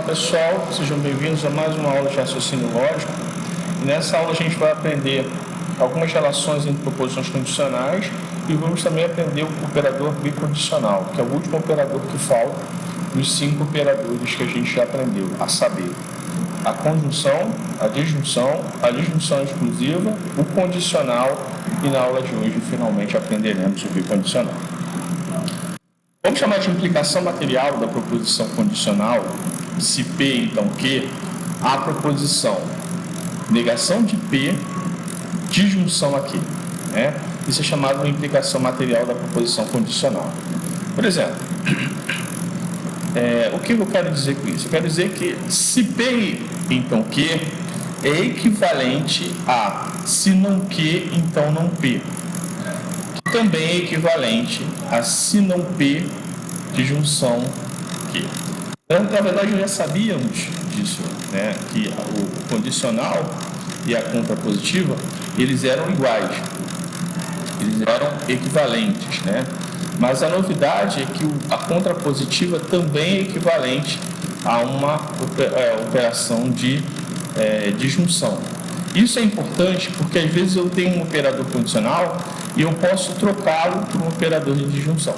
Olá pessoal, sejam bem-vindos a mais uma aula de raciocínio lógico. E nessa aula a gente vai aprender algumas relações entre proposições condicionais e vamos também aprender o operador bicondicional, que é o último operador que falta dos 5 operadores que a gente já aprendeu, a saber, a conjunção, a disjunção exclusiva, o condicional e na aula de hoje finalmente aprenderemos o bicondicional. Vamos chamar de implicação material da proposição condicional, se P, então Q, a proposição negação de P, disjunção a Q, né? Isso é chamado de implicação material da proposição condicional. Por exemplo, o que eu quero dizer com isso? Eu quero dizer que se P, então Q, é equivalente a se não Q, então não P. Que também é equivalente a se não P, disjunção Q. Então, na verdade, já sabíamos disso, né? Que o condicional e a contrapositiva, eles eram iguais, eles eram equivalentes, né? Mas a novidade é que a contrapositiva também é equivalente a uma operação de disjunção. Isso é importante porque às vezes eu tenho um operador condicional e eu posso trocá-lo por um operador de disjunção.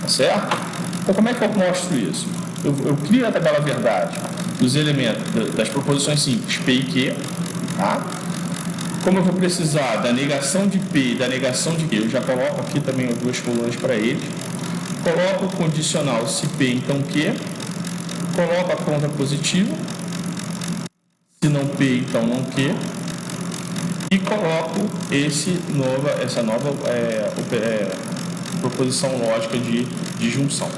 Tá certo? Então, como é que eu mostro isso? Eu crio a tabela verdade dos elementos das proposições simples P e Q, tá? Como eu vou precisar da negação de P e da negação de Q, eu já coloco aqui também as duas colunas para eles. Coloco o condicional se P, então Q. Coloco a contrapositiva, se não P, então não Q. E coloco essa nova proposição lógica de disjunção.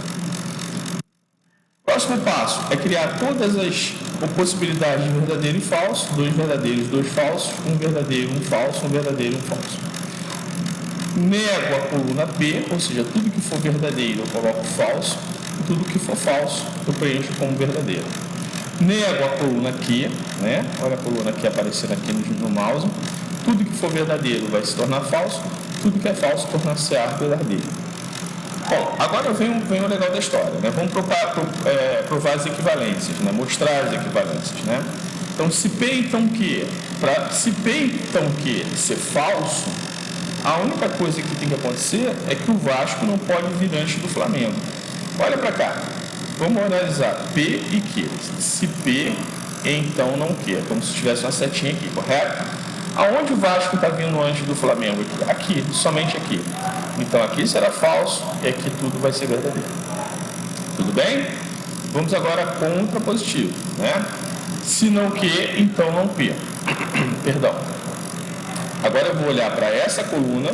Próximo passo é criar todas as possibilidades de verdadeiro e falso, 2 verdadeiros, 2 falsos, 1 verdadeiro, 1 falso, 1 verdadeiro, 1 falso. Nego a coluna P, ou seja, tudo que for verdadeiro eu coloco falso, tudo que for falso eu preencho como verdadeiro. Nego a coluna Q, né? Olha a coluna aqui aparecendo aqui no mouse. Tudo que for verdadeiro vai se tornar falso, tudo que é falso torna-se verdadeiro. Bom, agora vem o legal da história, né? Vamos provar as equivalências, né? Mostrar as equivalências, né? Então, se P então Q, para se P então Q ser falso, a única coisa que tem que acontecer é que o Vasco não pode vir antes do Flamengo. Olha para cá, vamos analisar P e Q. Se P, então não Q, como se tivesse uma setinha aqui, correto? Aonde o Vasco está vindo antes do Flamengo? Aqui, somente aqui. Então aqui será falso e aqui tudo vai ser verdadeiro. Tudo bem? Vamos agora a contrapositivo, né? Se não Q, então não P. Perdão. Agora eu vou olhar para essa coluna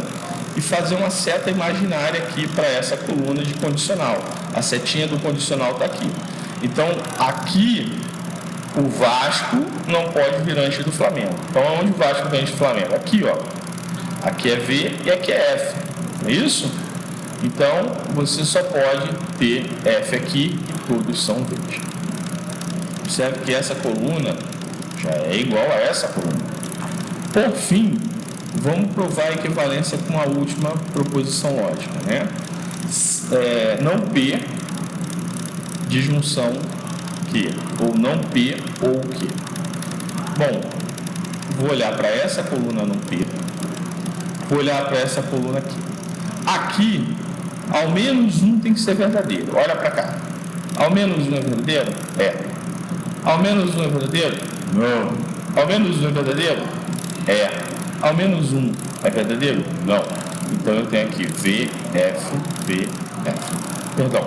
e fazer uma seta imaginária aqui para essa coluna de condicional. A setinha do condicional está aqui. Então aqui o Vasco não pode vir antes do Flamengo. Então aonde o Vasco vem antes do Flamengo? Aqui, ó. Aqui é V e aqui é F. Não é isso? Então, você só pode ter F aqui e todos são V's. Observe que essa coluna já é igual a essa coluna. Por fim, vamos provar a equivalência com a última proposição lógica, né? Não P, disjunção Q, ou não P ou Q. Bom, vou olhar para essa coluna não P, vou olhar para essa coluna aqui. Aqui, ao menos um tem que ser verdadeiro. Olha para cá. Ao menos um é verdadeiro? É. Ao menos um é verdadeiro? Não. Ao menos um é verdadeiro? É. Ao menos um é verdadeiro? Não. Então eu tenho aqui V, F, V, F. Perdão.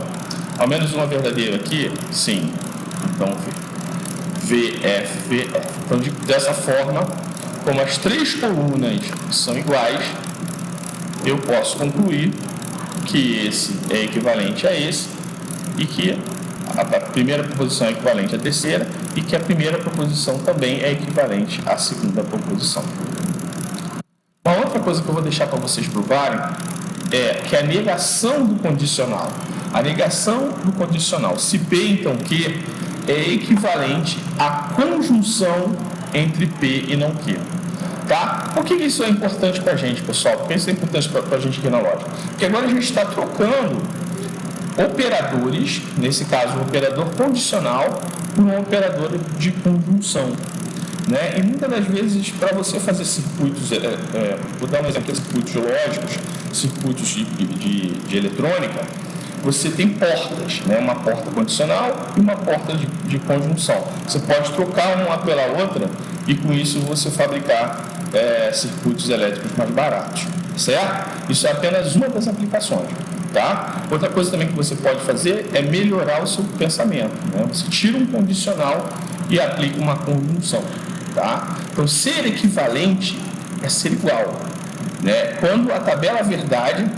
Ao menos um é verdadeiro aqui? Sim. Então V, F, V, F. Então dessa forma, como as 3 colunas são iguais, eu posso concluir que esse é equivalente a esse e que a primeira proposição é equivalente à terceira e que a primeira proposição também é equivalente à segunda proposição. Uma outra coisa que eu vou deixar para vocês provarem é que a negação do condicional, se P então Q, é equivalente à conjunção entre P e não Q. Tá? Por que isso é importante para a gente, pessoal? Por que isso é importante para a gente aqui na lógica? Porque agora a gente está trocando operadores, nesse caso um operador condicional por um operador de conjunção. Né? E muitas das vezes, para você fazer circuitos, vou dar um exemplo de circuitos lógicos, circuitos de eletrônica, você tem portas, né? Uma porta condicional e uma porta de conjunção. Você pode trocar uma pela outra e com isso você fabricar circuitos elétricos mais baratos, certo? Isso é apenas uma das aplicações. Tá? Outra coisa também que você pode fazer é melhorar o seu pensamento. Né? Você tira um condicional e aplica uma conjunção. Tá? Então, ser equivalente é ser igual. Né? Quando a tabela verdade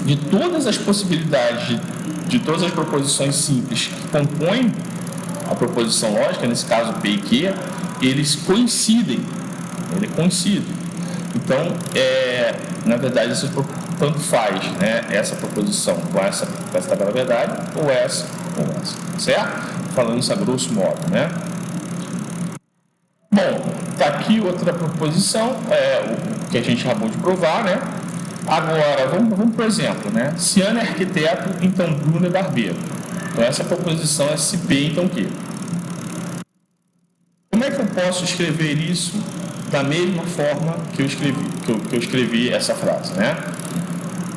de todas as possibilidades, de todas as proposições simples que compõem a proposição lógica, nesse caso P e Q, eles coincidem. Ele coincide. Então, na verdade, tanto faz, né, essa proposição com essa tabela verdade, ou essa, certo? Falando isso a grosso modo, né? Bom, está aqui outra proposição, o que a gente acabou de provar, né? Agora, vamos por exemplo, né? Se Ana é arquiteto, então Bruno é barbeiro. Então, essa proposição é se P, então Q. Como é que eu posso escrever isso da mesma forma que eu escrevi essa frase, né?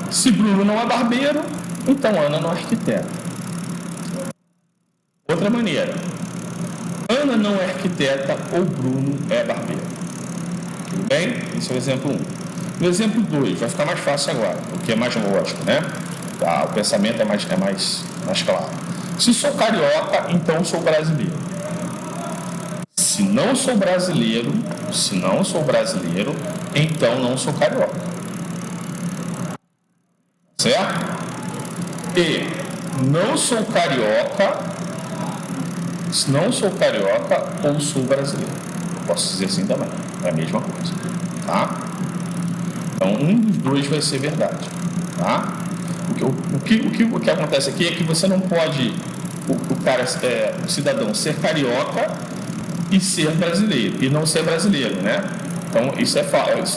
Se Bruno não é barbeiro, então Ana não é arquiteta. Outra maneira, Ana não é arquiteta ou Bruno é barbeiro. Tudo bem? Esse é o exemplo 1. No exemplo 2, vai ficar mais fácil agora, porque é mais lógico, né? Tá, o pensamento é mais claro. Se sou carioca, então sou brasileiro. Se não sou brasileiro, então não sou carioca. Certo? E não sou carioca ou sou brasileiro. Posso dizer assim também. É a mesma coisa. Tá? Então, um dos dois vai ser verdade. Tá? O que acontece aqui é que você não pode, o cidadão, ser carioca e ser brasileiro, e não ser brasileiro, né? Então, isso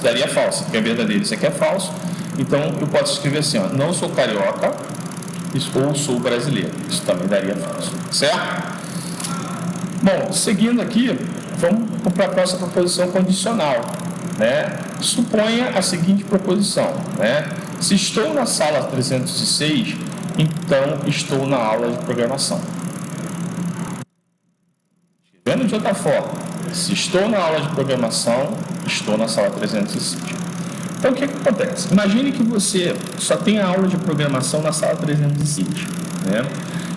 daria falso, que é verdadeiro, isso aqui é falso. Então, eu posso escrever assim, ó, não sou carioca ou sou brasileiro. Isso também daria falso, certo? Bom, seguindo aqui, vamos para a próxima proposição condicional, né? Suponha a seguinte proposição, né? Se estou na sala 306, então estou na aula de programação. Vendo de outra forma, se estou na aula de programação, estou na sala 306. Então, o que acontece? Imagine que você só tem a aula de programação na sala 306. Né?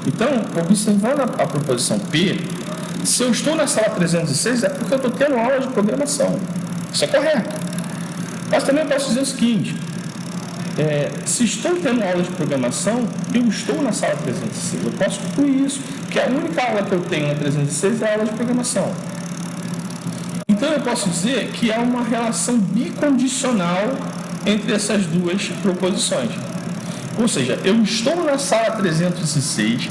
Então, observando a proposição P, se eu estou na sala 306 é porque eu estou tendo aula de programação. Isso é correto. Mas também eu posso dizer o seguinte, se estou tendo aula de programação, eu estou na sala 306. Eu posso concluir isso, que a única aula que eu tenho na 306 é a aula de programação. Então, eu posso dizer que há uma relação bicondicional entre essas duas proposições. Ou seja, eu estou na sala 306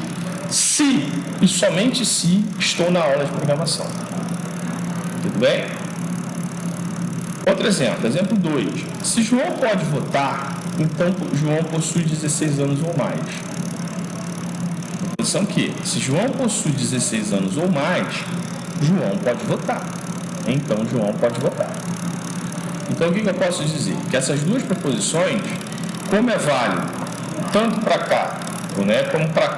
se e somente se estou na aula de programação. Tudo bem? Outro exemplo, exemplo 2. Se João pode votar, então João possui 16 anos ou mais. Proposição que, se João possui 16 anos ou mais, João pode votar. Então, João pode votar. Então, o que eu posso dizer? Que essas duas proposições, como é válido, tanto para cá, né,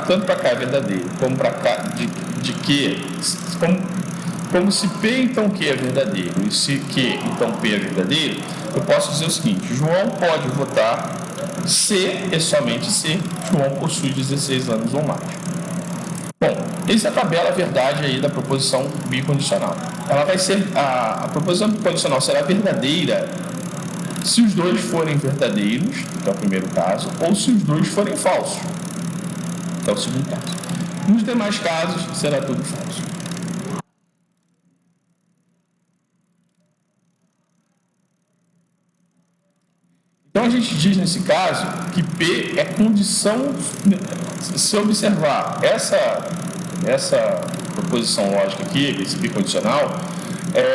tanto para cá é verdadeiro, como para cá de que, como se P então Q é verdadeiro e se Q então P é verdadeiro, eu posso dizer o seguinte, João pode votar se e somente se João possui 16 anos ou mais. Bom, essa é a tabela verdade aí da proposição bicondicional. Ela vai ser, a proposição bicondicional será verdadeira se os dois forem verdadeiros, que é o primeiro caso, ou se os dois forem falsos, que é o segundo caso. Nos demais casos, será tudo falso. Então, a gente diz nesse caso que P é condição, se observar essa proposição lógica aqui, esse bicondicional,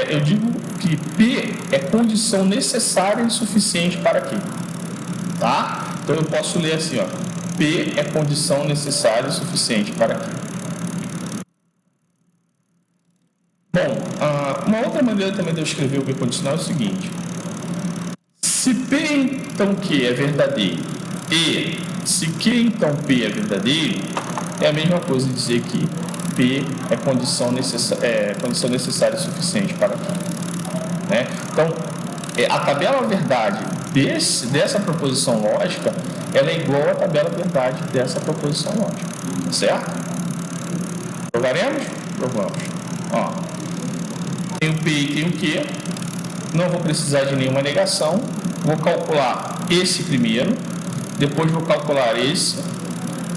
eu digo que P é condição necessária e suficiente para quê? Tá? Então, eu posso ler assim, ó. P é condição necessária e suficiente para Q. Bom, uma outra maneira também de eu escrever o bicondicional é o seguinte: se P então Q é verdadeiro e se Q então P é verdadeiro, é a mesma coisa dizer que P é condição necessária e suficiente para Q. Né? Então, a tabela verdade dessa proposição lógica, ela é igual à tabela verdade dessa proposição lógica. Certo? Provaremos? Provamos. Ó, tem o P e tem o Q. Não vou precisar de nenhuma negação. Vou calcular esse primeiro. Depois vou calcular esse.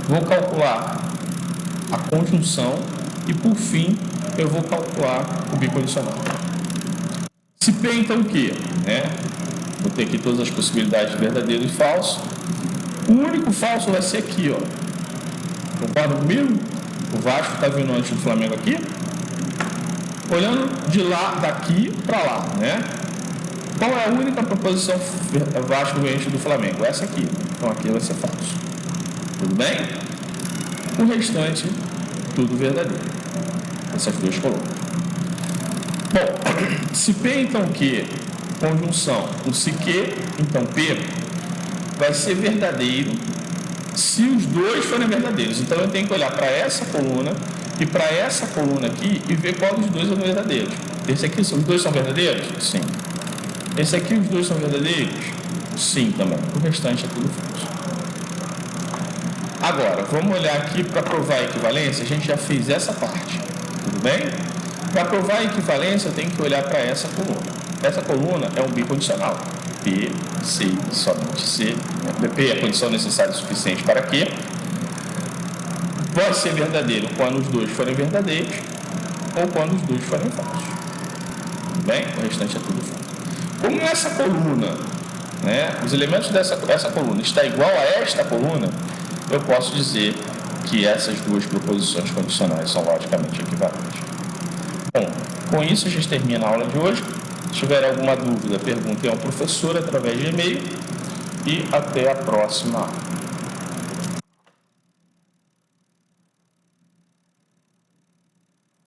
Vou calcular a conjunção. E por fim, eu vou calcular o bicondicional. Se P então o Q, né? Vou ter aqui todas as possibilidades de verdadeiro e falso. O único falso vai ser aqui, ó. Concorda comigo? O Vasco está vindo antes do Flamengo aqui. Olhando de lá, daqui para lá, né? Qual é a única proposição Vasco antes do Flamengo? Essa aqui. Então aqui vai ser falso. Tudo bem? O restante, tudo verdadeiro. Essas duas colunas. Bom, se P então Q, conjunção com se Q, então P, vai ser verdadeiro se os dois forem verdadeiros. Então eu tenho que olhar para essa coluna e para essa coluna aqui e ver qual dos dois são verdadeiros. Esse aqui, os dois são verdadeiros? Sim. Esse aqui, os dois são verdadeiros? Sim, também. O restante é tudo falso. Agora, vamos olhar aqui para provar a equivalência. A gente já fez essa parte. Tudo bem? Para provar a equivalência, eu tenho que olhar para essa coluna. Essa coluna é um bicondicional. P, C, somente C. P é a condição necessária e suficiente para Q. Pode ser verdadeiro quando os dois forem verdadeiros ou quando os dois forem falsos. Tudo bem? O restante é tudo falso. Como essa coluna, né, os elementos dessa coluna está igual a esta coluna, eu posso dizer que essas duas proposições condicionais são logicamente equivalentes. Bom, com isso a gente termina a aula de hoje. Se tiver alguma dúvida, perguntem ao professor através de e-mail e até a próxima aula.